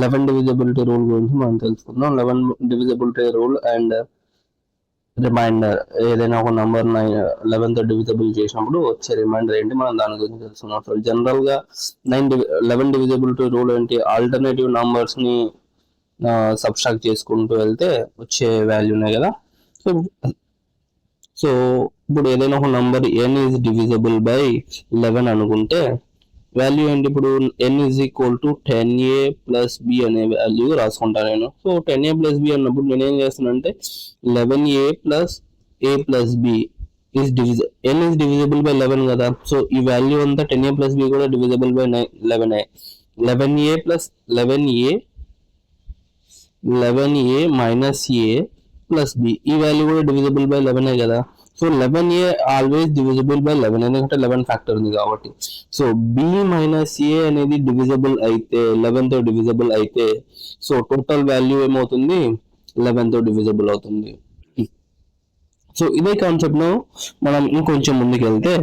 Eleven divisibility rule గురించి మనం తెలుసుకుందాం. 11 డివిజిబిలిటీ రూల్ అండ్ రిమైండర్. ఏదైనా ఒక నంబర్ 11తో డివిజిబుల్ చేసినప్పుడు వచ్చే రిమైండర్ ఏంటి, మనం దాని గురించి తెలుసుకున్నాం. సో జనరల్ గా 11 డివిజిబిలిటీ రూల్ ఏంటి, ఆల్టర్నేటివ్ నంబర్స్ ని సబ్స్ట్రాక్ట్ చేసుకుంటూ వెళ్తే వచ్చే వాల్యూనే కదా. సో సో ఇప్పుడు ఏదైనా ఒక number n is divisible by 11 అనుకుంటే వాల్యూ ఏంటి, ఇప్పుడు n is equal to 10a plus b అనే వాల్యూ రాసుకుంటాను నేను. సో 10a ప్లస్ b అన్నప్పుడు నేను ఏం చేస్తానంటే 11a plus a plus b is n is divisible by 11 కదా. సో ఈ వాల్యూ అంతా 10a ప్లస్ b కూడా divisible by 11a. 11a plus 11a minus a plus b, ఈ వాల్యూ కూడా డివిజిబుల్ బై 11 కదా. So 11a always divisible by 11 ఎందుకంటే 11 factor ఉంది కాబట్టి. సో b మైనస్ a అనేది డివిజిబుల్ అయితే 11 తో డివిజిబుల్ అయితే సో టోటల్ వాల్యూ ఏమవుతుంది, 11 తో డివిజిబుల్ అవుతుంది. సో ఇదే కాన్సెప్ట్ ను మనం ఇంకొంచెం ముందుకు వెళ్తే,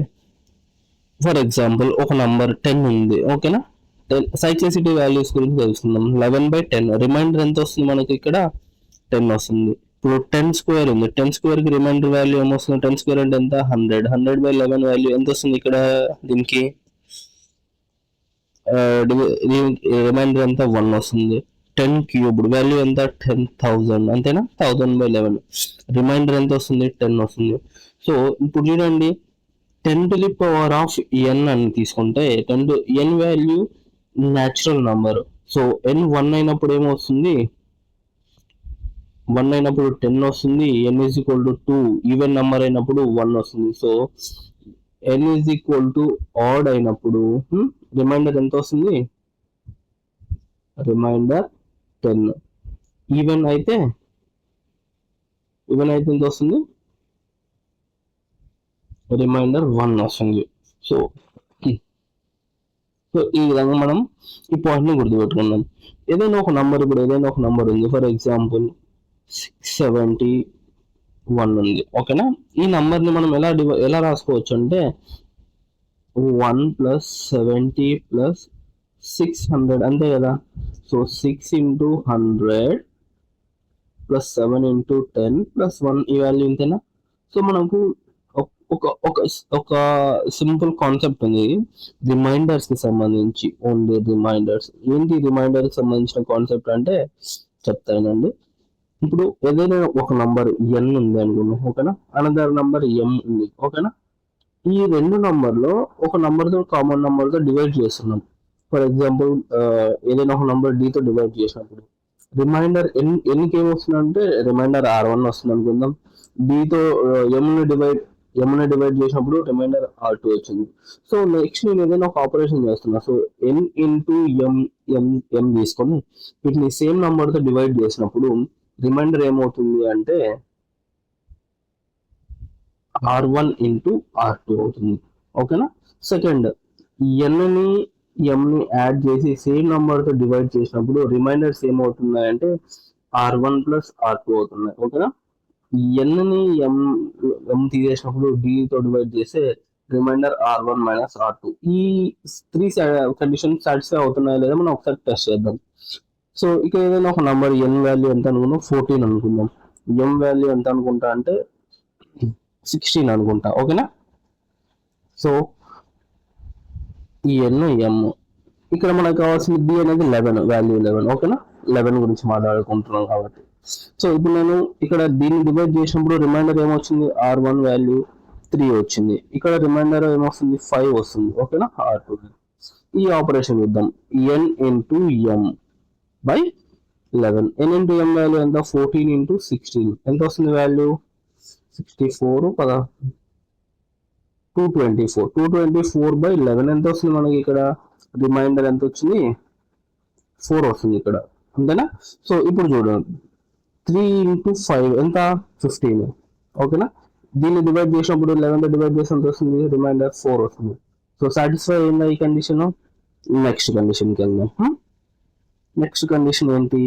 ఫర్ ఎగ్జాంపుల్ ఒక నంబర్ 10 ఉంది, ఓకేనా. సైక్లిసిటీ వాల్యూస్ గురించి తెలుసుకుందాం. 11/10 రిమైండర్ ఎంత వస్తుంది మనకి, ఇక్కడ 10 వస్తుంది. ఇప్పుడు 10 స్క్వేర్ ఉంది, 10 స్క్వేర్ కి రిమైండర్ వాల్యూ ఏమొస్తుంది, 10 స్క్వేర్ అంటే ఎంత 100, 100/11 వాల్యూ ఎంత వస్తుంది ఇక్కడ, దీనికి రిమైండర్ ఎంత 1 వస్తుంది. 10 క్యూబ్డ్ వాల్యూ ఎంత 10,000 అంతేనా, 1000/11 రిమైండర్ ఎంత వస్తుంది 10 వస్తుంది. సో ఇప్పుడు చూడండి 10 to the power of n అని తీసుకుంటే n value natural number. So n 1 అయినప్పుడు ఏమొస్తుంది, 1 అయినప్పుడు 10 వస్తుంది. n is equal to 2 even number అయినప్పుడు 1 వస్తుంది. So n is equal to odd అయినప్పుడు రిమైండర్ ఎంత వస్తుంది, రిమైండర్ 10. ఈవెన్ అయితే ఎంత వస్తుంది, రిమైండర్ 1 వస్తుంది. సో ఈ విధంగా మనం ఈ పాయింట్ ని గుర్తుపెట్టుకున్నాం. ఏదైనా ఒక నంబర్, ఇప్పుడు ఏదైనా ఒక నంబర్ ఉంది, ఫర్ ఎగ్జాంపుల్ 671 ఉంది, ఓకేనా. ఈ నంబర్ ని మనం ఎలా రాసుకోవచ్చు అంటే 1 + 70 + 600 అంతే కదా. సో 6 × 100 + 7 × 10 + 1 ఈ వాల్యూ ఇంతేనా. సో మనకు ఒక సింపుల్ కాన్సెప్ట్ ఉంది రిమైండర్స్ కి సంబంధించి, ఓన్లీ రిమైండర్స్. ఏంటి రిమైండర్ కి సంబంధించిన కాన్సెప్ట్ అంటే చెప్తానండి. ఇప్పుడు ఏదైనా ఒక నంబర్ n ఉంది అనుకున్నాం, ఓకేనా. అనదర్ నంబర్ m ఉంది, ఓకేనా. ఈ రెండు నంబర్లో ఒక నంబర్ తో కామన్ నంబర్ తో డివైడ్ చేస్తున్నాం. ఫర్ ఎగ్జాంపుల్ ఏదైనా ఒక నంబర్ d తో డివైడ్ చేసినప్పుడు రిమైండర్ ఎన్కి ఏమొస్తుంది అంటే రిమైండర్ r1 వస్తుంది అనుకుందాం. d తో m ని డివైడ్ చేసినప్పుడు రిమైండర్ r2 వచ్చింది. సో నెక్స్ట్ నేను ఏదైనా ఒక ఆపరేషన్ చేస్తున్నా. సో n × m తీసుకొని వీటిని సేమ్ నంబర్ తో డివైడ్ చేసినప్పుడు రిమైండర్ ఏమవుతుంది అంటే r1 × r2 అవుతుంది, ఓకేనా. సెకండ్ n ని m ని యాడ్ చేసి సేమ్ నంబర్ తో డివైడ్ చేసినప్పుడు రిమైండర్స్ ఏమవుతున్నాయంటే r1 + r2 అవుతున్నాయి, ఓకేనా. n ని m తీసేసినప్పుడు d తో డివైడ్ చేస్తే రిమైండర్ r1 - r2. ఈ 3 కండిషన్స్ సాటిస్ఫై అవుతున్నాయా లేదా మనం ఒకసారి టెస్ట్ చేద్దాం. సో ఇక్కడ ఏదైనా ఒక నంబర్ n వాల్యూ ఎంత అనుకుందాం, 14 అనుకుందాం. m వాల్యూ ఎంత అనుకుంటా అంటే 16 అనుకుంటా, ఓకేనా. సో ఈ n m ఇక్కడ మనకు కావాల్సిన b అనేది 11 వాల్యూ 11, ఓకేనా. 11 గురించి మాట్లాడుకుంటున్నాం కాబట్టి. సో ఇప్పుడు నేను ఇక్కడ దీన్ని డివైడ్ చేసినప్పుడు రిమైండర్ ఏమొచ్చింది, r1 వాల్యూ 3 వచ్చింది. ఇక్కడ రిమైండర్ ఏమొస్తుంది 5 వస్తుంది, ఓకేనా, r2. ఈ ఆపరేషన్ చూద్దాం. n × m by 11. n × m value ఎంత, 14 × 16 ఎంత వస్తుంది వాల్యూ, 64 కదా, 224. 224/11 ఎంత వస్తుంది మనకి, ఇక్కడ రిమైండర్ ఎంత వచ్చింది 4 వస్తుంది ఇక్కడ, అంతేనా. సో ఇప్పుడు చూడండి 3 × 5 ఎంత 15, ఓకేనా. దీన్ని డివైడ్ చేసినప్పుడు 11 తో డివైడ్ చేసినప్పుడు వస్తుంది రిమైండర్ 4 వస్తుంది. సో సాటిస్ఫై అయిందా ఈ కండిషన్. నెక్స్ట్ కండిషన్కి వెళ్దాం. నెక్స్ట్ కండిషన్ ఏంటి,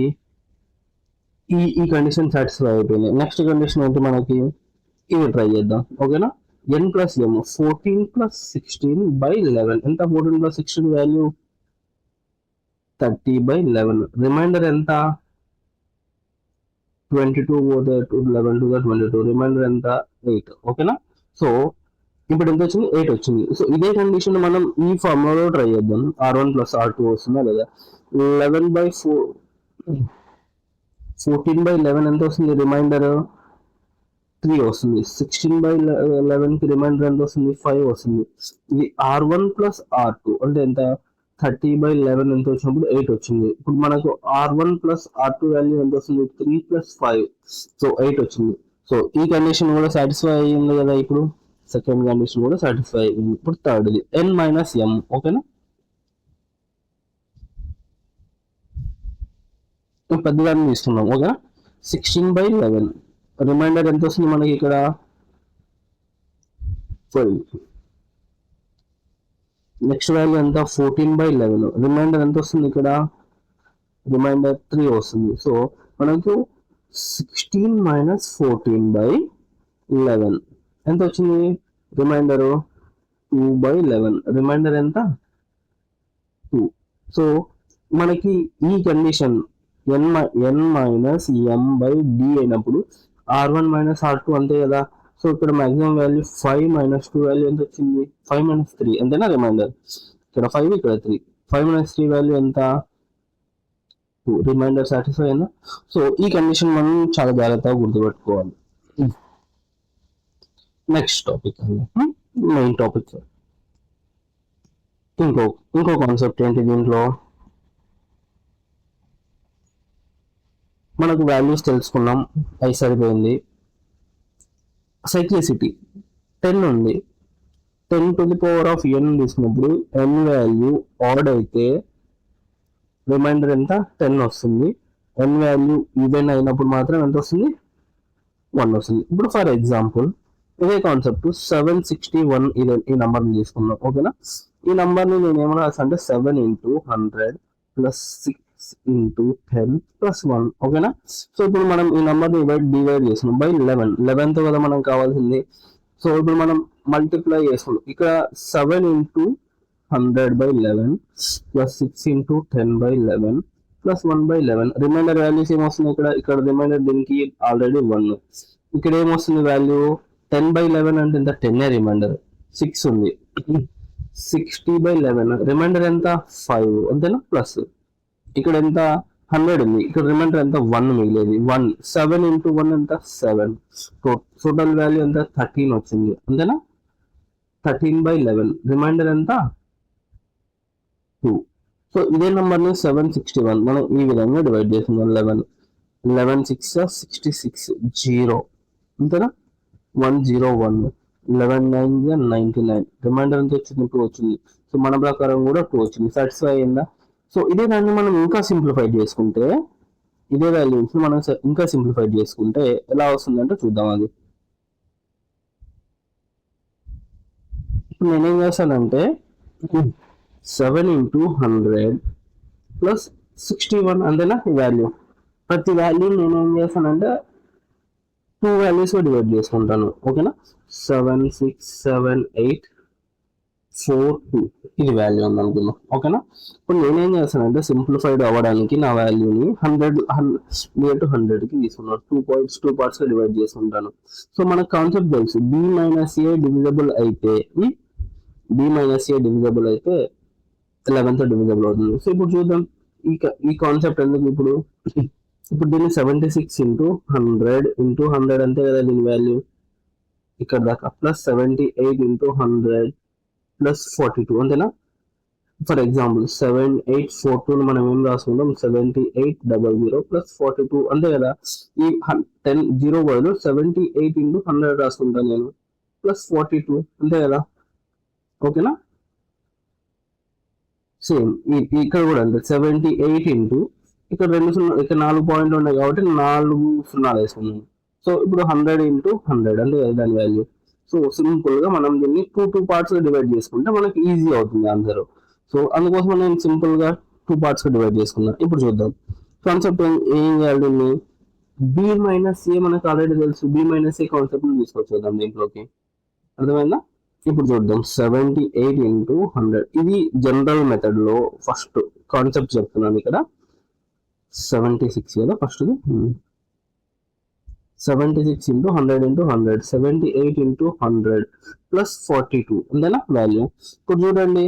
ఈ కండిషన్ సాటిస్ఫై అయిపోయింది. నెక్స్ట్ కండిషన్ ఏంటి మనకి, ఇది ట్రై చేద్దాం, ఓకేనా. n + m 14 + 16/11 ఎంత, 14 + 16 వాల్యూ 30/11. రిమైండర్ ఎంత? 22 పోతే 11 to the 22. రిమైండర్ ఎంత? 8. ఓకేనా? సో ఇప్పుడు ఎంత వచ్చింది? 8 వచ్చింది. సో ఇదే కండిషన్ మనం ఈ ఫార్ములాలో ట్రై చేద్దాం. R1 + R2 వస్తుందా లేదా? 11/4 14/11 ఎంత వస్తుంది? రిమైండర్ 3 వస్తుంది. 16/11 కి రిమైండర్ ఎంత వస్తుంది? 5 వస్తుంది. ఇది R1 + R2 అంటే ఎంత? 30/11 ఎంత వచ్చినప్పుడు 8 వచ్చింది. ఇప్పుడు మనకు R1 + R2 వాల్యూ ఎంత వస్తుంది? 3 + 5, సో 8 వచ్చింది. సో ఈ కండిషన్ కూడా సాటిస్ఫై అయ్యింది కదా. ఇప్పుడు సెకండ్ కండిషన్ కూడా సాటిస్ఫై అయ్యింది. ఇప్పుడు థర్డ్ది n - m. ఓకేనా? పెద్దదాన్ని తీసుకున్నాం. ఓకేనా? 16/11 రిమైండర్ ఎంత వస్తుంది మనకి ఇక్కడ? 12. నెక్స్ట్ వాల్యూ ఎంత? 14/11 రిమైండర్ ఎంత వస్తుంది ఇక్కడ? రిమైండర్ 3 వస్తుంది. సో మనకు 16 - 14/11 ఎంత వచ్చింది? రిమైండర్ 2/11. రిమైండర్ ఎంత? 2. సో మనకి ఈ కండిషన్ n - m/d అయినప్పుడు R1 - R2 అంతే కదా. సో ఇక్కడ మాక్సిమం వాల్యూ 5 - 2 వాల్యూ ఎంత వచ్చింది? 5 - 3 అంతేనా రిమైండర్. ఇక్కడ 5, ఇక్కడ 3. 5 - 3 వాల్యూ ఎంత? 2. రిమైండర్ సాటిస్ఫై అయిందా? సో ఈ కండిషన్ మనం చాలా జాగ్రత్తగా గుర్తుపెట్టుకోవాలి. Next topic main topic. ఇంకో కాన్సెప్ట్ ఏంటి దీంట్లో? మనకు వాల్యూస్ తెలుసుకున్నాం, అవి సరిపోయింది. సైక్లిసిటీ 10 ఉంది. 10⁻n తీసుకున్నప్పుడు n వాల్యూ ఆడ్ అయితే రిమైండర్ ఎంత? 10 వస్తుంది. n వాల్యూ ఈవెన్ అయినప్పుడు మాత్రం ఎంత వస్తుంది? 1 వస్తుంది. ఇప్పుడు ఫర్ ఎగ్జాంపుల్ ఇదే కాన్సెప్ట్ 761 ఈ నంబర్ని తీసుకున్నాం. ఓకేనా? ఈ నంబర్ని నేను ఏమన్నా రాసా అంటే 7 × 100 + 6 × 10 + 1. ఓకేనా? సో ఇప్పుడు మనం ఈ నంబర్ని డివైడ్ చేస్తున్నాం బై 11తో కదా మనం కావాల్సింది. సో ఇప్పుడు మనం మల్టిప్లై చేసుకున్నాం. ఇక్కడ 7 × 100/11 + 6 × 10/11 + 1/11. రిమైండర్ వాల్యూస్ ఏమొస్తుంది ఇక్కడ రిమైండర్ దీనికి ఆల్రెడీ 1. ఇక్కడ ఏమొస్తుంది వాల్యూ? 10/11 అంటే ఎంత? 10 రిమైండర్. 6 ఉంది. 60/11 రిమైండర్ ఎంత? 5 అంతేనా? ప్లస్ ఇక్కడ ఎంత? 100 ఉంది. ఇక్కడ రిమైండర్ ఎంత? 1 మిగిలేదు. 1 7 × 1 ఎంత? 7. టోటల్ వాల్యూ ఎంత? 13 వచ్చింది. అంతేనా? 13/11 రిమైండర్ ఎంత? 2. సో ఇదే నెంబర్ని 761 మనం ఈ విధంగా డివైడ్ చేస్తున్నాం. 11 6 66 0 అంతేనా? 101 11 9 99 రిమైండర్ ఎంత వచ్చింది? 2 వచ్చింది. సో మన ప్రకారం కూడా 2 వచ్చింది. సాటిస్ఫై అయిందా? సో ఇదే దాన్ని మనం ఇంకా సింప్లిఫై చేసుకుంటే, ఇదే వాల్యూస్ మనం ఇంకా సింప్లిఫై చేసుకుంటే ఎలా వస్తుందంటే చూద్దాం. అది ఇప్పుడు నేనేం చేస్తానంటే 7 × 100 + 61 అంతేనా ఈ వాల్యూ. ప్రతి వాల్యూ నేను ఏం చేస్తానంటే 2 వాల్యూస్ డివైడ్ చేసుకుంటాను. ఓకేనా? 7 6 7 8 4 2 ఇది వాల్యూ ఉంది అనుకుందాం. ఓకేనా? ఇప్పుడు నేనేం చేస్తానంటే సింప్లిఫైడ్ అవ్వడానికి నా వాల్యూని 100కి తీసుకున్నాను. 2 పార్ట్స్గా డివైడ్ చేసుకుంటాను. సో మనకు కాన్సెప్ట్ తెలుసు, b - a డివిజబుల్ అయితే 11తో డివిజబుల్ అవుతుంది. సో ఇప్పుడు చూద్దాం ఈ కాన్సెప్ట్ ఎందుకు. ఇప్పుడు దీన్ని 76 × 100 × 100 అంతే కదా దీని వాల్యూ ఇక్కడ దాకా, ప్లస్ 78 × 100 + 42 అంతేనా. ఫర్ ఎగ్జాంపుల్ 7842 మనం ఏం రాసుకుంటాం? 7800 + 42 అంతే కదా. ఈ 10 0 బదులు 78 × 100 రాసుకుంటాను నేను, ప్లస్ 42 అంతే కదా. ఓకేనా? సేమ్ ఇక్కడ కూడా అంతే. 78 ఇక్కడ 2 0 ఇక్కడ 4 పాయింట్లు ఉన్నాయి కాబట్టి 4 0 వేసుకున్నాను. సో ఇప్పుడు 100 × 100 అంతే కదా దాని వాల్యూ. సో సింపుల్ గా మనం దీన్ని 2 పార్ట్స్ గా డివైడ్ చేసుకుంటే మనకి ఈజీ అవుతుంది ఆన్సర్. సో అందుకోసం నేను సింపుల్ గా 2 పార్ట్స్ గా డివైడ్ చేసుకున్నాను. ఇప్పుడు చూద్దాం కాన్సెప్ట్ ఏం చేయాలి. దీన్ని b - a మనకు ఆల్రెడీ తెలుసు. b - a కాన్సెప్ట్ ని తీసుకొచ్చేద్దాం దీంట్లోకి. అర్థమైందా? ఇప్పుడు చూద్దాం 78 × 100 ఇది జనరల్ మెథడ్ లో ఫస్ట్ కాన్సెప్ట్ చెప్తున్నాను ఇక్కడ. 76 కదా first, 76 into 100 into 100, 78 into 100 plus 42 అంతేనా వాల్యూ. ఇప్పుడు చూడండి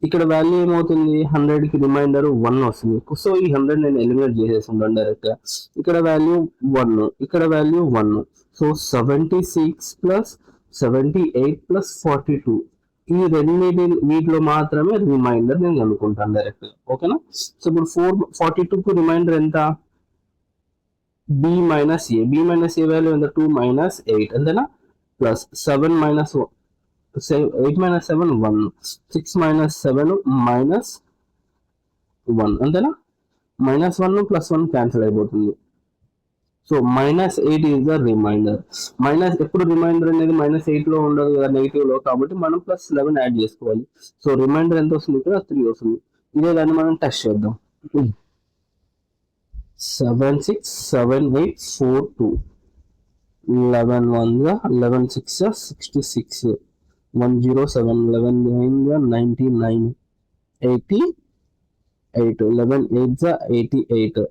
ఇక్కడ వాల్యూ ఏమవుతుంది, 100కి రిమైండర్ 1 వస్తుంది. సో ఈ 100 నేను ఎలిమినేట్ చేసేస్తున్నాను డైరెక్ట్ గా. ఇక్కడ వాల్యూ 1, ఇక్కడ వాల్యూ 1. సో 76 ప్లస్ 78 ప్లస్ 42, ఈ వీటిలో మాత్రమే రిమైండర్ నేను కనుక్కుంటాను డైరెక్ట్ గా. ఓకేనా. సో ఇప్పుడు 42కు రిమైండర్ ఎంత, b minus A. b minus A value ఎంత, 2 మైనస్ 8 అంతేనా, plus 7 minus 8 minus 7 1, 6 minus 7 minus 1 అంతేనా, మైనస్ 1 ప్లస్ 1 క్యాన్సిల్ అయిపోతుంది. So -8 is the remainder. Minus ఎప్పుడు రిమైండర్ అనేది -8 లో ఉండదు కదా, నెగిటివ్ లో, కాబట్టి మనం +11 యాడ్ చేసుకోవాలి. సో రిమైండర్ ఎంత వస్తుంది, ఇక్కడ 3 వస్తుంది. ఇదే దాన్ని మనం టెస్ట్ చేద్దాం. 7 6 7 8 4 2, 11 1 గా 11 6 గా 66, 107, 11 9 గా 99, 88, 11 8 గా 88,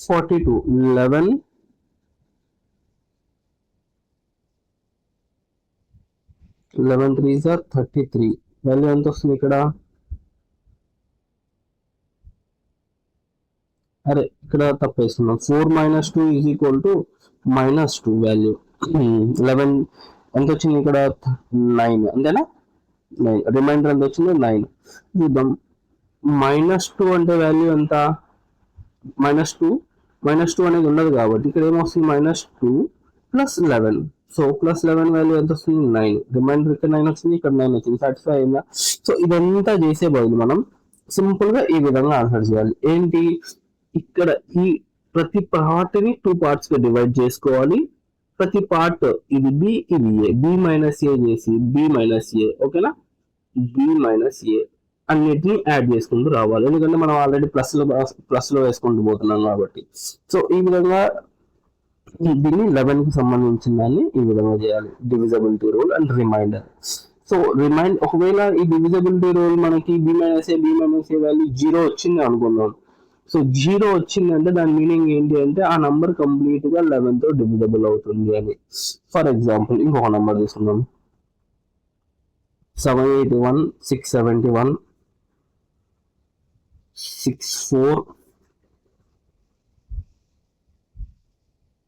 42, 11 3 గా 33. వాల్యూ ఎంత వస్తుంది ఇక్కడ, అరే ఇక్కడ తప్పేస్తున్నాం. 4 minus 2 is equal to -2 value. 11 ఎంత వచ్చింది ఇక్కడ, 9 అంతేనా, 9. రిమైండర్ ఎంత వచ్చింది, 9. చూద్దాం. -2 అంటే వాల్యూ ఎంత, -2 అనేది ఉండదు కాబట్టి ఇక్కడ ఏమొస్తుంది, -2 ప్లస్ 11. సో ప్లస్ 11 వాల్యూ ఎంత వస్తుంది, 9. రిమైండర్ ఇక్కడ 9 వచ్చింది, ఇక్కడ 9 వచ్చింది. సాటిస్ఫై అయిందా. సో ఇదంతా చేసే బదులు మనం సింపుల్ గా ఈ విధంగా ఆన్సర్ చేయాలి. ఏంటి, ఇక్కడ ఈ ప్రతి పార్ట్ ని 2 పార్ట్స్ గా డివైడ్ చేసుకోవాలి. ప్రతి పార్ట్ ఇది బి, ఇది ఏ, బి మైనస్ ఏ చేసి బి మైనస్ ఏ, ఓకేనా, బి మైనస్ ఏ అన్నిటిని యాడ్ చేసుకుంటూ రావాలి. ఎందుకంటే మనం ఆల్రెడీ ప్లస్ లో వేసుకుంటూ పోతున్నాం కాబట్టి. సో ఈ విధంగా దీన్ని 11 కి సంబంధించిన దాన్ని ఈ విధంగా చేయాలి, divisibility rule and remainder. So ఒకవేళ ఈ డివిజబిలిటీ రూల్ మనకి బి మైనస్ ఏ వాల్యూ 0 వచ్చింది అనుకుందాం. సో 0 వచ్చిందంటే దాని మీనింగ్ ఏంటి అంటే ఆ నంబర్ కంప్లీట్ గా 11 తో డివిజబుల్ అవుతుంది అని. ఫర్ ఎగ్జాంపుల్ ఇంకొక నంబర్ తీసుకుందాం, 781 671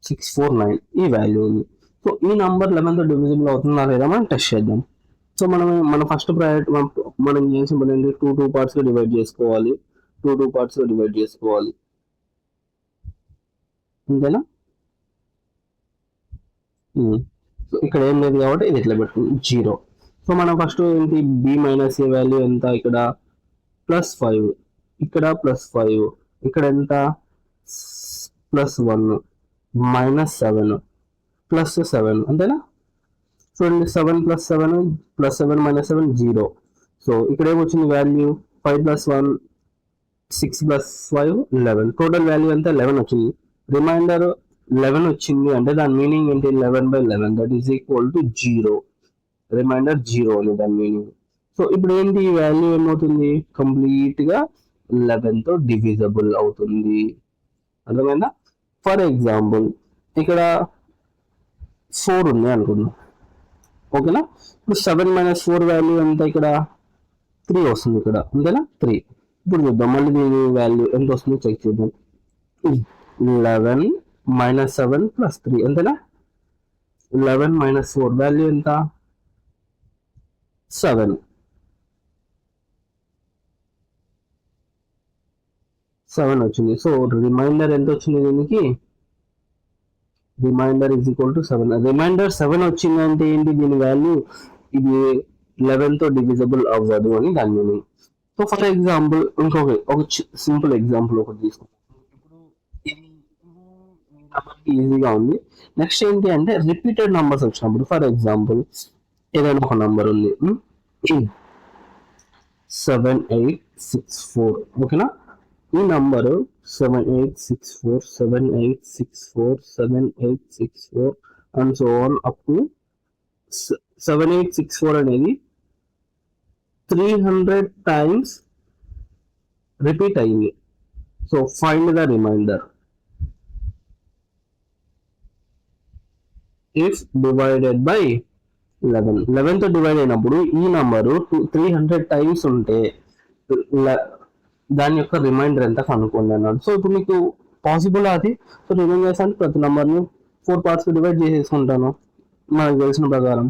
649 ఈ వాల్యూ ఉంది. సో ఈ నంబర్ 11 తో డివిజిబుల్ అవుతుందా లేదా మనం టెస్ట్ చేద్దాం. సో మన ఫస్ట్ ప్రయారిటీ మనం చేసిన పని ఏంటి, 2 పార్ట్స్ గా డివైడ్ చేసుకోవాలి. 2 పార్ట్స్ గా డివైడ్ చేసుకోవాలి అంతేనా. సో ఇక్కడ ఏం లేదు కాబట్టి ఇది ఇట్లా పెట్టుకుంది 0. సో మనం ఫస్ట్ ఏంటి, బి మైనస్ ఏ వాల్యూ ఎంత, ఇక్కడ +5, ఇక్కడ +5, ఇక్కడ ఎంత +1, -7, +7 అంతేనా. చూడండి 7 + 7 +7 -7 0. సో ఇక్కడ ఏమొచ్చింది వాల్యూ, 5 + 1 6 + 5 11. టోటల్ వాల్యూ ఎంత, 11 వచ్చింది. రిమైండర్ 11 వచ్చింది అంటే దాని మీనింగ్ ఏంటి, 11/11 that is equal to 0. Remainder 0 అని దాని మీనింగ్. సో ఇప్పుడు ఏంటి, ఈ వాల్యూ ఏమవుతుంది, కంప్లీట్ గా 11 తో డివిజబుల్ అవుతుంది. అర్థమైందా. ఫర్ ఎగ్జాంపుల్ ఇక్కడ 4 ఉంది అనుకుందాం, ఓకేనా. ఇప్పుడు 7 - 4 వాల్యూ ఎంత, ఇక్కడ 3 వస్తుంది, ఇక్కడ అంతేనా 3. ఇప్పుడు చూద్దాం మళ్ళీ దీని వాల్యూ ఎంత వస్తుందో చెక్ చేద్దాం. 11 - 7 + 3 అంతేనా. 11 - 4 వాల్యూ ఎంత, 7. 7 వచ్చింది. సో రిమైండర్ ఎంత వచ్చింది దీనికి, remainder is equal to 7. Remainder 7 వచ్చిందంటే ఏంటి, దీని వాల్యూ ఇది 11 తో డివిజబుల్ అవ్వదు అని దాని మీనింగ్. సో ఫర్ ఎగ్జాంపుల్ ఒక సింపుల్ ఎగ్జాంపుల్ ఒకటి తీసుకుంటాం. ఇప్పుడు ఇది ఈజీగా ఉంది. నెక్స్ట్ ఏంటి అంటే రిపీటెడ్ నంబర్స్ వచ్చినప్పుడు, ఫర్ ఎగ్జాంపుల్ ఏదైనా ఒక నంబర్ ఉంది 7864, ఓకేనా. ఈ number 7864 and so on up to 7864 అనేది 300 టైమ్స్ రిపీట్ అయింది. So find the remainder. If divided by 11 తో డివైడ్ అయినప్పుడు ఈ నంబరు 300 టైమ్స్ ఉంటే దాని యొక్క రిమైండర్ ఎంత కనుక్కోండి అన్నాడు. సో ఇప్పుడు మీకు పాసిబుల్ అది. సో నేనేం చేస్తాను, ప్రతి నెంబర్ని 4 పార్ట్స్ డివైడ్ చేసేసుకుంటాను మనకు తెలిసిన ప్రకారం.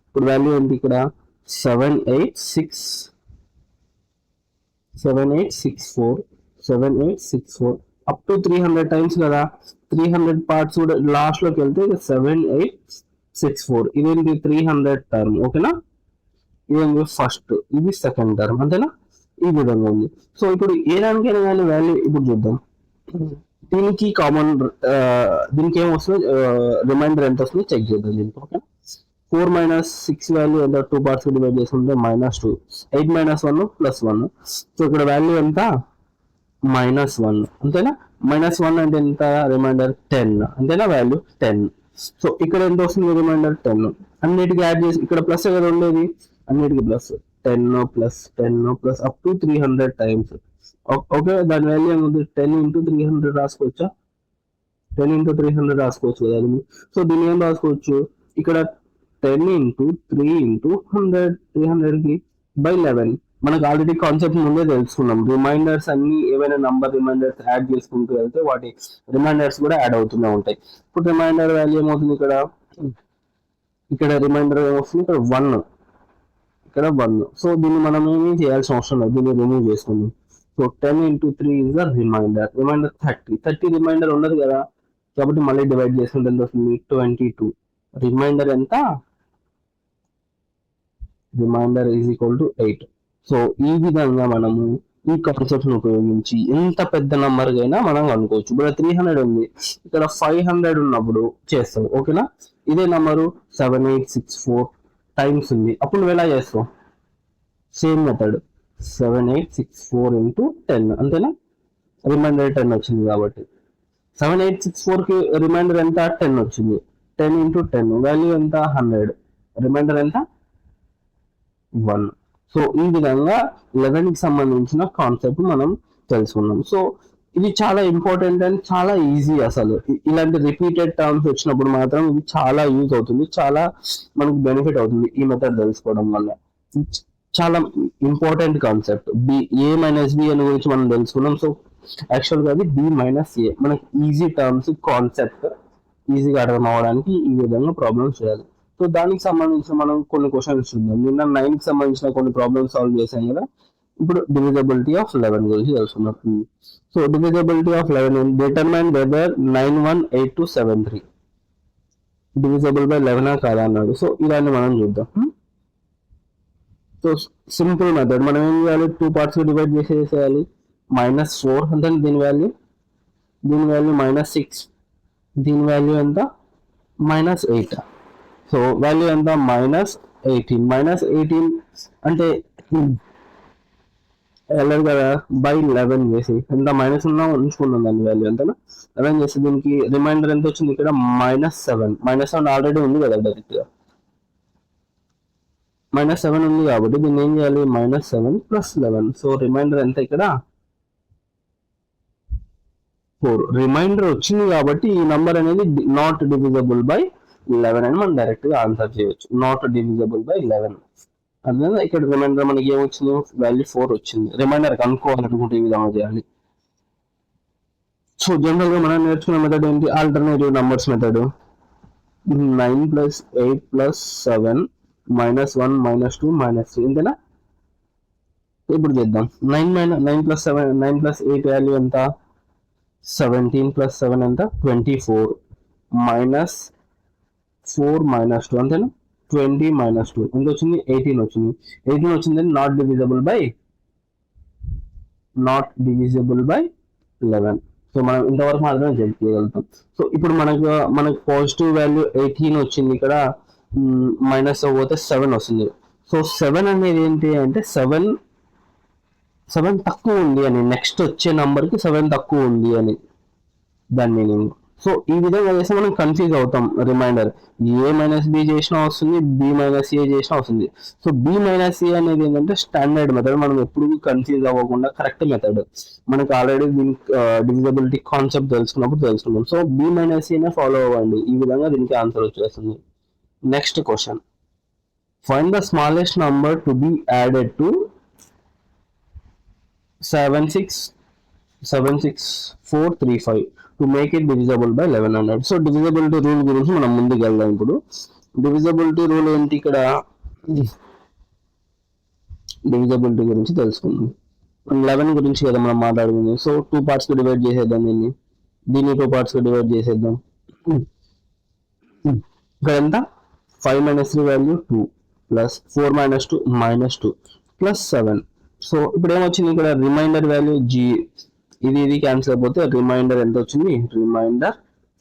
ఇప్పుడు వాల్యూ ఏంటి ఇక్కడ 7864 అప్ టు 300 టైమ్స్ కదా. 300 పార్ట్స్ కూడా లాస్ట్ లోకి వెళ్తే 7864 ఇదేంటి 300 టర్మ్. ఓకేనా, ఇదేంటి ఫస్ట్, ఇది సెకండ్ టర్మ్, అంతేనా. ఈ విధంగా ఉంది. సో ఇప్పుడు ఏ దానికైనా కానీ వాల్యూ ఇప్పుడు చూద్దాం. దీనికి కామన్ దీనికి ఏం వస్తుంది, రిమైండర్ ఎంత వస్తుంది చెక్ చేద్దాం దీనికి. ఓకే, 4 - 6 వాల్యూ ఎంత, 2 పార్ట్స్ డివైడ్ చేసుకుంటే -2, 8 - 1 +1. సో ఇక్కడ వాల్యూ ఎంత -1, అంతేనా. -1 అంటే ఎంత, రిమైండర్ 10, అంతేనా, వాల్యూ 10. సో ఇక్కడ ఎంత వస్తుంది రిమైండర్ 10. అన్నిటికీ యాడ్ చేసి ఇక్కడ ప్లస్ కదా ఉండేది, అన్నిటికీ plus 10 + up to 300 times. Okay, దాని వాల్యూ ఏముంది 10 × 300 రాసుకోవచ్చా, 10 × 300 రాసుకోవచ్చు కదా. సో దీన్ని ఏం రాసుకోవచ్చు, ఇక్కడ 10 × 3 × 100, 300కి బై 11. మనకు ఆల్రెడీ కాన్సెప్ట్ ముందే తెలుసుకున్నాం. రిమైండర్స్ అన్ని ఏవైనా నంబర్ రిమైండర్స్ యాడ్ చేసుకుంటూ వెళ్తే వాటి రిమైండర్స్ కూడా యాడ్ అవుతూనే ఉంటాయి. ఇప్పుడు రిమైండర్ వాల్యూ ఏమవుతుంది, ఇక్కడ రిమైండర్ ఏమవుతుంది, ఇక్కడ 1, ఇక్కడ 1. సో దీన్ని మనం ఏమీ చేయాల్సిన అవసరం లేదు, దీన్ని రిమూవ్ చేసుకుందాం. So 10 × 3 is the remainder 30 remainder ఉండదు కదా, కాబట్టి మళ్ళీ డివైడ్ చేసుకుంటే ఎంత వస్తుంది 22. రిమైండర్ ఎంత, remainder is equal to 8. So ఈ విధంగా మనము ఈ కాన్సెప్ట్ ను ఉపయోగించి ఎంత పెద్ద నంబర్ అయినా మనం అనుకోవచ్చు. ఇప్పుడు 300 ఉంది, ఇక్కడ 500 ఉన్నప్పుడు చేస్తాం. ఓకేనా, ఇదే నంబరు 7864 టైమ్స్ ఉంది, అప్పుడు నువ్వు ఎలా చేస్తావు, సేమ్ మెథడ్ 7864 × 10, అంతేనా. రిమైండర్ 10 వచ్చింది కాబట్టి 7864కి రిమైండర్ ఎంత 10 వచ్చింది. 10 × 10 వాల్యూ ఎంత 100, రిమైండర్ ఎంత 1. సో ఈ విధంగా 11కి సంబంధించిన కాన్సెప్ట్ మనం తెలుసుకున్నాం. సో ఇది చాలా ఇంపార్టెంట్ అండ్ చాలా ఈజీ. అసలు ఇలాంటి రిపీటెడ్ టర్మ్స్ వచ్చినప్పుడు మాత్రం ఇది చాలా యూజ్ అవుతుంది, చాలా మనకు బెనిఫిట్ అవుతుంది ఈ మెథడ్ తెలుసుకోవడం వల్ల. చాలా ఇంపార్టెంట్ కాన్సెప్ట్. A - B అని గురించి మనం తెలుసుకున్నాం. సో యాక్చువల్గా అది B - A. మనకి ఈజీ టర్మ్స్ కాన్సెప్ట్ ఈజీగా అర్థం అవ్వడానికి ఈ విధంగా ప్రాబ్లమ్స్ చేయాలి. సో దానికి సంబంధించిన మనం కొన్ని క్వశ్చన్స్ చూద్దాం. నిన్న 9కి సంబంధించిన కొన్ని ప్రాబ్లమ్స్ సాల్వ్ చేశాం కదా. ఇప్పుడు డివిజబిలిటీ ఆఫ్ 11 గురించి తెలుసుకున్నాం. So divisibility of 11, determine weather 918273 divisible by 11 కాదా అన్నాడు. సో ఇలాంటి మనం చూద్దాం. సో సింపుల్ మెథడ్, మనం ఏం చేయాలి, 2 పార్ట్స్ డివైడ్ చేసేసేయాలి. -4 అంటే దీని వాల్యూ -6, దీని వాల్యూ ఎంత -8. సో వాల్యూ ఎంత -18 అంటే వెళ్ళదు కదా, బై 11 చేసి ఎంత మైనస్ ఉన్నా ఉంచుకున్నాం దాని వాల్యూ ఎంతనా 11 చేసి దీనికి రిమైండర్ ఎంత వచ్చింది, ఇక్కడ -7 ఆల్రెడీ ఉంది కదా, డైరెక్ట్ గా -7 ఉంది కాబట్టి దీన్ని ఏం చేయాలి, -7 + 11. సో రిమైండర్ ఎంత ఇక్కడ 4. రిమైండర్ వచ్చింది కాబట్టి ఈ నంబర్ అనేది నాట్ డివిజబుల్ బై 11 అని మనం డైరెక్ట్ గా ఆన్సర్ చేయొచ్చు. Not divisible by 11. అదే ఇక్కడ రిమైండర్ మనకి ఏమొచ్చింది, వాల్యూ 4 వచ్చింది. రిమైండర్ కనుక్కోవాలనుకుంటే ఈ విధంగా చేయాలి. సో జనరల్ గా మనం నేర్చుకున్న మెథడ్ ఏంటి, ఆల్టర్నేటివ్ నంబర్స్ మెథడ్. 9 + 8 + 7 -1 -2 -3 ఇంతేనా. ఇప్పుడు చేద్దాం. 9 + 8 వాల్యూ ఎంత, 17 + 7 ఎంత, 24 -4 -2 అంతేనా. 20 - 2 ఎంత వచ్చింది, 18 వచ్చింది. 18 వచ్చిందని నాట్ డివిజబుల్ బై 11. సో మనం ఇంతవరకు మాత్రమే చెక్ చేయగలుగుతాం. సో ఇప్పుడు మనకు పాజిటివ్ వాల్యూ 18 వచ్చింది, ఇక్కడ మైనస్ పోతే 7 వస్తుంది. సో 7 అనేది ఏంటి అంటే 7 తక్కువ ఉంది అని, నెక్స్ట్ వచ్చే నంబర్కి 7 తక్కువ ఉంది అని దాని మీనింగ్. సో ఈ విధంగా చేస్తే మనం కన్ఫ్యూజ్ అవుతాం. రిమైండర్ ఏ మైనస్ బి చేసినా వస్తుంది, బి మైనస్ ఏ చేసినా వస్తుంది. సో బి మైనస్ ఏ అనేది ఏంటంటే స్టాండర్డ్ మెథడ్, మనం ఎప్పుడు కన్ఫ్యూజ్ అవ్వకుండా కరెక్ట్ మెథడ్. మనకు ఆల్రెడీ దీనికి డివిజబిలిటీ కాన్సెప్ట్ తెలుసుకున్నప్పుడు తెలుసుకున్నాం. సో బి మైనస్ ఏనే ఫాలో అవ్వండి, ఈ విధంగా దీనికి ఆన్సర్ వచ్చేస్తుంది. Next question, find the smallest number to be added to 76435 to make it divisible by 1100. So divisibility rule గురించి మనం ముందుకు వెళ్దాం. ఇప్పుడు డివిజబిలిటీ రూల్ ఏంటి, ఇక్కడ డివిజబిలిటీ గురించి తెలుసుకుందాం. 11 గురించి కదా మనం మాట్లాడుకుందాం. సో 2 parts కి డివైడ్ చేసేద్దాం, దీన్ని 2 parts కి డివైడ్ చేసేద్దాం. ఇక్కడ ఎంత 5 - 3 వాల్యూ 2 ప్లస్ 4 - 2 -2 ప్లస్ 7. సో ఇప్పుడు ఏమొచ్చింది, ఇక్కడ రిమైండర్ వాల్యూ జీ, ఇది క్యాన్సిల్ అయిపోతే రిమైండర్ ఎంత వచ్చింది, రిమైండర్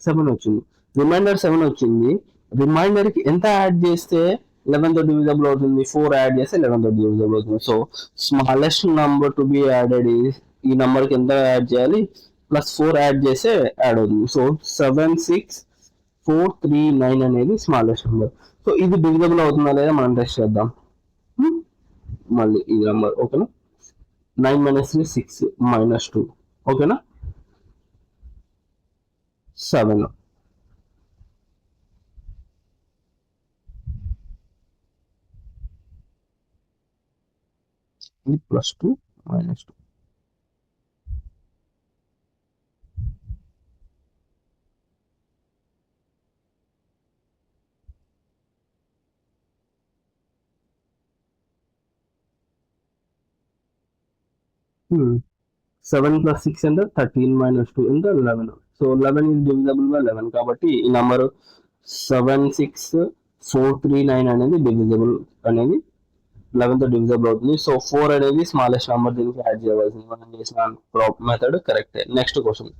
7 వచ్చింది. రిమైండర్ 7 వచ్చింది. రిమైండర్ కి ఎంత యాడ్ చేస్తే 11 తో డివిజబుల్ అవుతుంది, 4 యాడ్ చేస్తే 11 తో డివిజబుల్ అవుతుంది. So smallest number to be added ఈ నంబర్ కి ఎంత యాడ్ చేయాలి, ప్లస్ 4 యాడ్ చేస్తే యాడ్ అవుతుంది. సో 76439 అనేది స్మాలెస్ట్ నెంబర్. సో ఇది డివిజబుల్ అవుతుందా లేదా మనం టెస్ట్ చేద్దాం. మళ్ళీ ఈ నెంబర్ ఓకేనా, 9 - 3 6 -2 ఓకేనా, 7 ఇది +2 -2. Hmm. 7 + 6 అంటే 13 - 2 ఎంత 11. సో 11 is divisible by 11 కాబట్టి ఈ నంబర్ 76439 అనేది డివిజిబుల్ అనేది 11 తో డివిజిబుల్ అవుతుంది. సో 4 అనేది స్మాలెస్ట్ నంబర్, దీనికి యాడ్ చేయవలసింది. మనం చేసిన method correct. Next question,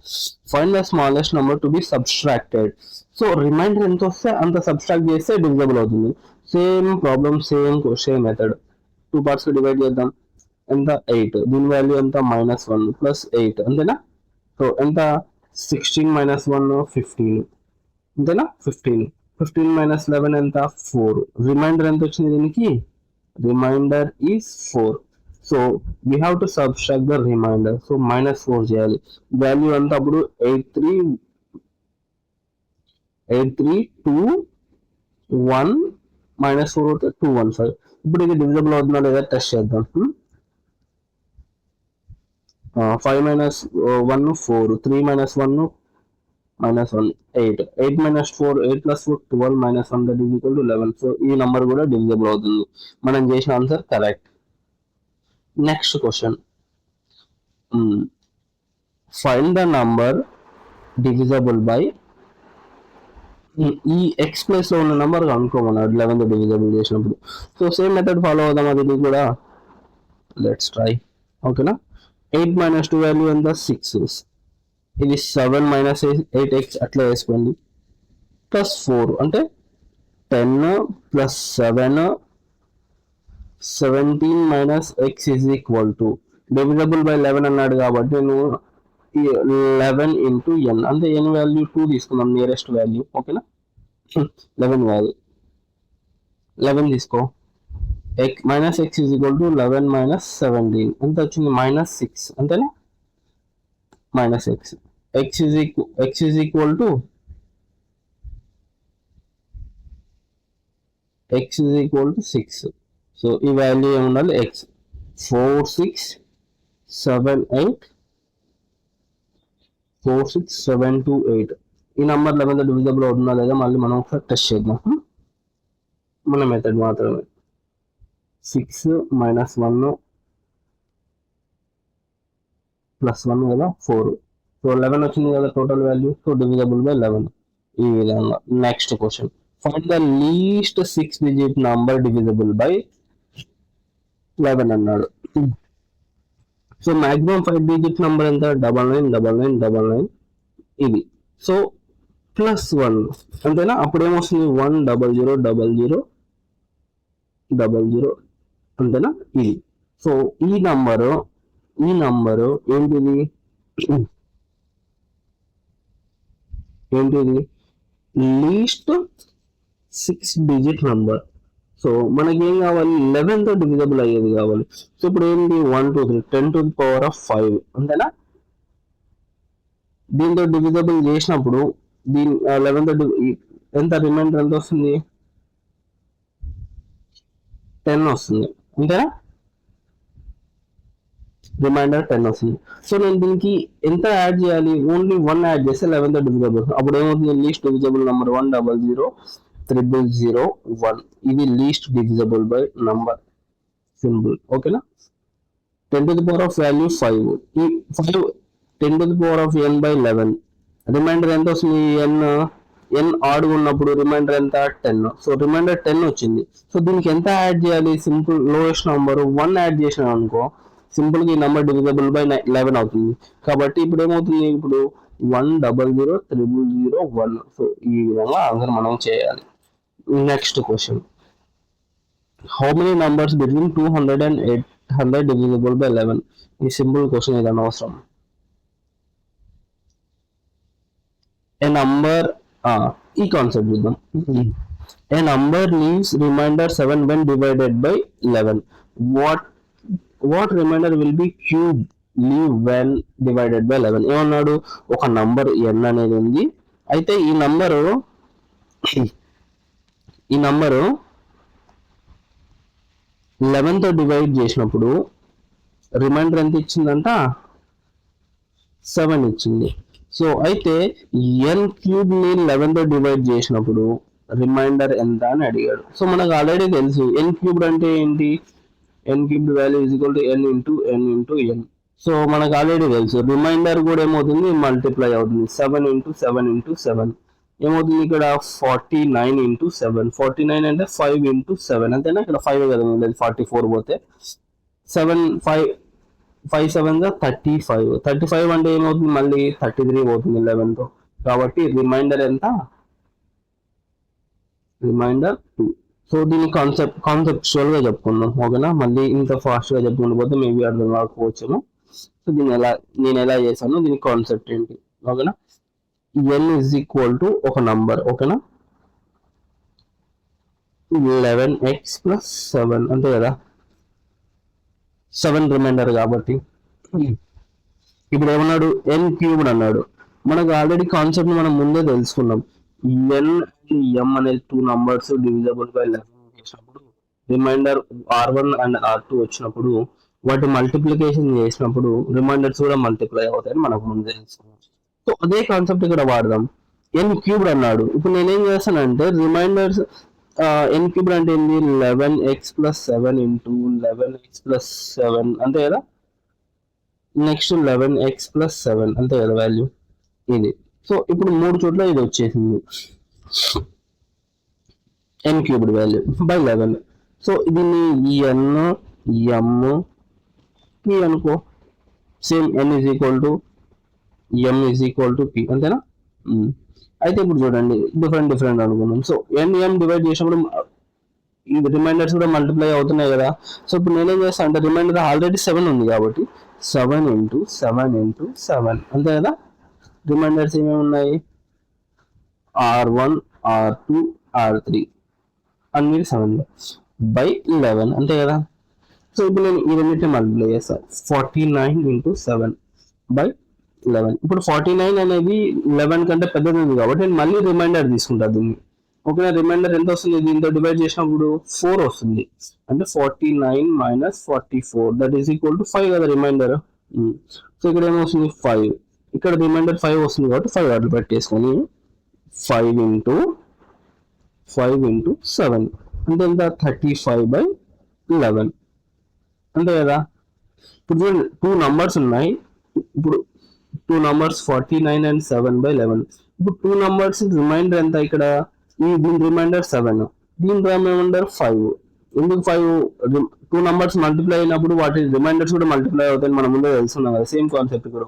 find the smallest number to be subtracted. So remainder ఎంత వస్తే అంత సబ్స్ట్రాక్ట్ చేస్తే డివిజిబుల్ అవుతుంది. Same problem, same method. 2 parts కి డివైడ్ చేద్దాం. ఎంత 8, దీని వాల్యూ ఎంత -1 ప్లస్ 8 అంతేనా. సో ఎంత 16 - 1 15 అంతేనా, 15 -11 ఎంత 4. రిమైండర్ ఎంత వచ్చింది దీనికి, remainder is 4. So we have to subtract the remainder. So -4 చేయాలి. వాల్యూ ఎంత అప్పుడు 8321 -4 అవుతే 215. ఇప్పుడు ఇది డివిజిబుల్ అవుతుందా లేదా టెస్ట్ చేద్దాం. 5 - 1 4, 3 - 1 -1 8, 8 - 4 8 + 4 12 -1 that is equal to 11. So ఈ నంబర్ కూడా డివిజిబుల్ అవుతుంది. మనం చేసిన answer correct. Next question, find the number divisible by, ఈ ఎక్స్ ప్లేస్ లో ఉన్న నంబర్ కనుక్కోమన్నాడు 11 తో డివిజబుల్ చేసినప్పుడు. సో సేమ్ మెథడ్ ఫాలో అవుదాం, అది కూడా లెట్స్ ట్రై ఓకేనా. 8 - 2 వాల్యూ ఎంత 6, ఇది 7 - 8x అట్లా వేసుకోండి, ప్లస్ 4 అంటే 10 + 7 17 - x is equal to divisible by 11 అన్నాడు కాబట్టి నువ్వు 11 × n అంటే n వాల్యూ 2 తీసుకుందాం, నియరెస్ట్ వాల్యూ ఓకేనా. 11 కాదు 11 తీసుకో. x is equal to 11 - 17 ఎంత వచ్చింది -6 అంతేనా, -x x is equal to x is equal to 6. So ఈ వాల్యూ ఏముండాలి, x 46728 ఈ నంబర్ 11 తో డివిజబుల్ అవుతుందా లేదా మళ్ళీ మనం ఒకసారి టెస్ట్ చేద్దాం. మన మెథడ్ మాత్రమే 6 - 1 + 1 కదా 4. సో 11 వచ్చింది కదా total value. So divisible by 11 ఈ విధంగా. Next question, find the least 6 digit number divisible by 11 అన్నాడు. సో మాక్సిమం 5 digit నంబర్ ఎంత 999999 ఇది. సో +1 అంతేనా, అప్పుడు ఏమొస్తుంది 1000000 అంతేనా ఇది. సో ఈ నంబరు ఏంటిది, ఏంటిది లీస్ట్ 6 డిజిట్ నంబర్. సో మనకి ఏం కావాలి 11తో డివిజబుల్ అయ్యేది కావాలి. సో ఇప్పుడు ఏంటి 1 2 3 10⁵ అంతేనా. దీంతో డివిజబుల్ చేసినప్పుడు దీని 11తో ఎంత రిమైండర్ ఎంత వస్తుంది 10 వస్తుంది అంతేనా. రిమైండర్ 10 వస్తుంది. సో నేను దీనికి ఎంత యాడ్ చేయాలి ఓన్లీ 1 యాడ్ చేస్తే 11తో డివిజబుల్. అప్పుడు ఏమవుతుంది లీస్ట్ డివిజబుల్ నెంబర్ 1000001. ఇది least divisible by number symbol. ఓకేనా. 10⁻⁴ 5. ఈ 5 10⁻n/11. రిమైండర్ ఎంత వస్తుంది n ఆడ్ ఉన్నప్పుడు రిమైండర్ ఎంత 10. సో రిమైండర్ 10 వచ్చింది. సో దీనికి ఎంత యాడ్ చేయాలి సింపుల్ లోయెస్ట్ నంబర్ 1 యాడ్ చేసినాం అనుకో సింపుల్ గా ఈ నంబర్ డివిజబుల్ బై 11 అవుతుంది. కాబట్టి ఇప్పుడు ఏమవుతుంది ఇప్పుడు 1000001. సో ఈ విధంగా ఆన్సర్ మనం చేయాలి. Next question, how many numbers between 200 and 800 divisible by 11? ఈ సింపుల్ క్వశ్చన్ ఇది అనవసరం. ఏ నంబర్ ఈ కాన్సెప్ట్ చూద్దాం. A number leaves remainder 7 when divided by 11. what remainder will be cube leave when divided by 11? ఏమన్నాడు ఒక నంబర్ n అనేది ఉంది. అయితే ఈ నంబరు 11తో డివైడ్ చేసినప్పుడు రిమైండర్ ఎంత ఇచ్చిందంట 7 ఇచ్చింది. సో అయితే n³ ని 11తో డివైడ్ చేసినప్పుడు రిమైండర్ ఎంత అని అడిగాడు. సో మనకు ఆల్రెడీ తెలుసు n³ అంటే ఏంటి, n³ value is equal to n into n. So మనకు ఆల్రెడీ తెలుసు రిమైండర్ కూడా ఏమవుతుంది మల్టిప్లై అవుతుంది 7 ఇంటూ 7 ఏమవుతుంది ఇక్కడ 49 ఇంటూ 7. 49 అంటే 5 ఇంటూ 7 అంతేనా. ఇక్కడ 5 కదా ఉండేది 44 పోతే 7 5 7 35 అంటే ఏమవుతుంది మళ్ళీ 33 పోతుంది 11తో. కాబట్టి రిమైండర్ ఎంత రిమైండర్ 2. సో దీన్ని కాన్సెప్చువల్ గా చెప్పుకుందాం. ఓకేనా. మళ్ళీ ఇంత ఫాస్ట్ గా చెప్పుకుంటూ పోతే మేబీ అర్థం కాకపోవచ్చును. సో నేను ఎలా చేశాను దీని కాన్సెప్ట్ ఏంటి. ఓకేనా. n ఈజ్ ఈక్వల్ టు ఒక నంబర్. ఓకేనా. 11x + 7 అంతే కదా. 7 రిమైండర్ కాబట్టి ఇప్పుడు ఏమన్నాడు n³ అన్నాడు. మనకు ఆల్రెడీ కాన్సెప్ట్ మనం ముందే తెలుసుకున్నాం. n m అనేది 2 నంబర్స్ డివిజబుల్ బై 11 చేసినప్పుడు రిమైండర్ r1 అండ్ r2 వచ్చినప్పుడు వాటి మల్టిప్లికేషన్ చేసినప్పుడు రిమైండర్స్ కూడా మల్టిప్లై అవుతాయని మనకు ముందే తెలుసుకున్నాం. సో అదే కాన్సెప్ట్ ఇక్కడ వాడదాం. n³ అన్నాడు. ఇప్పుడు నేనేం చేస్తానంటే రిమైండర్స్ n³ అంటే ఏంటి 11x + 7 ఇంటూ 11x + 7 అంతే కదా. నెక్స్ట్ 11x + 7 అంతే కదా వాల్యూ ఇది. సో ఇప్పుడు 3 చోట్ల ఇది వచ్చేసింది n³ వాల్యూ బై 11. సో దీన్ని n m p అనుకో. Same n is equal to m is equal to p అంతేనా. అయితే ఇప్పుడు చూడండి డిఫరెంట్ అనుకున్నాం. సో n m డివైడ్ చేసినప్పుడు ఈ రిమైండర్స్ కూడా మల్టిప్లై అవుతున్నాయి కదా. సో ఇప్పుడు నేనేం చేస్తాను అంటే రిమైండర్ ఆల్రెడీ 7 ఉంది కాబట్టి 7 ఇంటూ 7 అంతే కదా. రిమైండర్స్ ఏమేమి ఉన్నాయి r1 r2 r3 అన్ని 7 బై 11 అంతే కదా. సో ఇప్పుడు నేను ఈ రెండింటిని మల్టిప్లై చేస్తాను 49 ఇంటూ 7 బై 11. ఇప్పుడు 49 అనేది 11 కంటే పెద్దది ఉంది కాబట్టి నేను మళ్ళీ రిమైండర్ తీసుకుంటాను దీన్ని. ఓకే. రిమైండర్ ఎంత వస్తుంది దీంతో డివైడ్ చేసినప్పుడు 4 వస్తుంది. అంటే 49 - 44 దట్ ఈస్ ఈక్వల్ టు 5 కదా రిమైండర్. సో ఇక్కడ ఏమొస్తుంది 5. ఇక్కడ రిమైండర్ 5 వస్తుంది కాబట్టి 5 వాటిని పెట్టేసుకొని 5 ఇంటూ 7 అంటే ఎంత 35 బై 11 అంతే కదా. ఇప్పుడు 2 నంబర్స్ ఉన్నాయి. ఇప్పుడు 2 నంబర్స్ 49 and 7 బై 11. ఇప్పుడు 2 నంబర్స్ రిమైండర్ ఎంత ఇక్కడ దీని రిమైండర్ 7 దీని రిమైండర్ 5. ఎందుకు 5 2 నంబర్స్ మల్టిప్లై అయినప్పుడు వాటి రిమైండర్స్ కూడా మల్టిప్లై అవుతాయి మనం ముందే తెలుసుకున్నాం కదా. సేమ్ కాన్సెప్ట్ కూడా.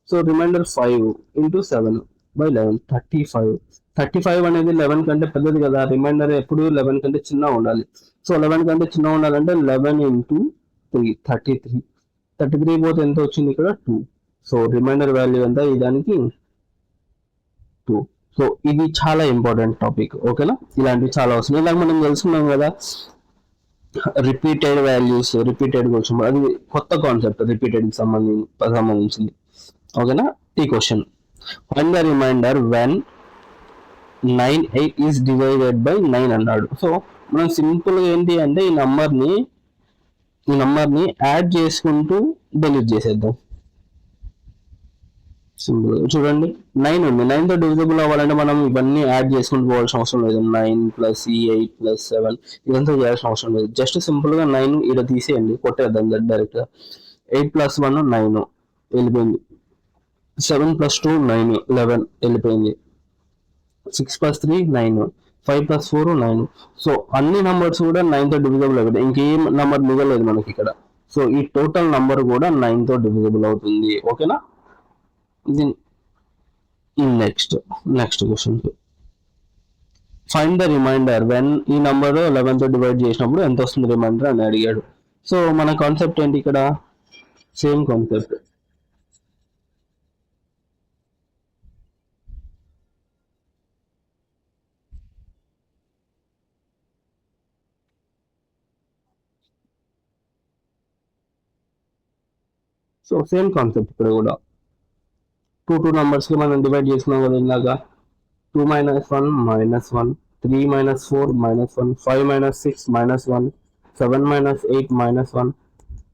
సో రిమైండర్ 5 ఇంటూ 7 బై 11 35 అనేది 11 కంటే పెద్దది కదా. రిమైండర్ ఎప్పుడు 11 కంటే చిన్నగా ఉండాలి. సో 11 కంటే చిన్నగా ఉండాలంటే 11 ఇంటూ 3 33 పోతే ఎంత వచ్చింది ఇక్కడ 2. సో రిమైండర్ వాల్యూ ఎంత ఈ దానికి 2. సో ఇది చాలా ఇంపార్టెంట్ టాపిక్, ఓకేనా. ఇలాంటివి చాలా వస్తున్నాయి. ఇలాగ మనం తెలుసుకున్నాం కదా రిపీటెడ్ వాల్యూస్, రిపీటెడ్ క్వశ్చన్, అది కొత్త కాన్సెప్ట్ రిపీటెడ్ సంబంధించింది, ఓకేనా. ఈ question find the remainder when 98 is divided by 9 అన్నాడు. సో మనం సింపుల్ గా ఏంటి అంటే ఈ నంబర్ని యాడ్ చేసుకుంటూ డిలీట్ చేసేద్దాం. సింపుల్ చూడండి, 9 ఉంది, 9 తో డివిజిబుల్ అవ్వాలంటే మనం ఇవన్నీ యాడ్ చేసుకుంటూ పోవాల్సిన అవసరం లేదు. 9 ప్లస్ 8 ప్లస్ 7 ఇదంతా చేయాల్సిన అవసరం లేదు. జస్ట్ సింపుల్ గా 9 ఇక్కడ తీసేయండి, కొట్టేద్దాం డైరెక్ట్ గా. 8 ప్లస్ 1 9 వెళ్ళిపోయింది. 7 ప్లస్ 2 9 11 వెళ్ళిపోయింది. 6 ప్లస్ 3 9, 5 ప్లస్ 4 9. సో అన్ని నంబర్స్ కూడా 9 తో డివిజిబుల్ అవుతాయి, ఇంకేం నంబర్ మిగలేదు మనకి ఇక్కడ. సో ఈ టోటల్ నంబర్ కూడా 9 తో డివిజిబుల్ అవుతుంది, ఓకేనా. ఇది next question, find the remainder when ఈ నంబర్ 11 తో డివైడ్ చేసినప్పుడు ఎంత వస్తుంది రిమైండర్ అని అడిగాడు. సో మన కాన్సెప్ట్ ఏంటి ఇక్కడ, same concept. So same concept ఇక్కడ కూడా టూ నంబర్స్ కి మనం డివైడ్ చేసినాం కదా ఇందాక. 2 minus 1 minus 1, 3 minus 4 minus 1, 5 minus 6 minus 1, 7 minus 8 minus 1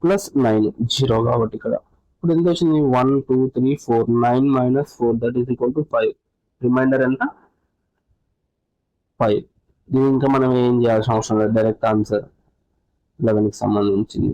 plus 9 0 కాబట్టి ఇక్కడ ఇప్పుడు ఎంత వచ్చింది 1 2 3 4 9 minus 4 that is equal to 5. Remainder ఎంత 5. ఇది ఇంకా మనం ఏం చేయాల్సిన అవసరం లేదు, డైరెక్ట్ ఆన్సర్ 11కి సంబంధించింది.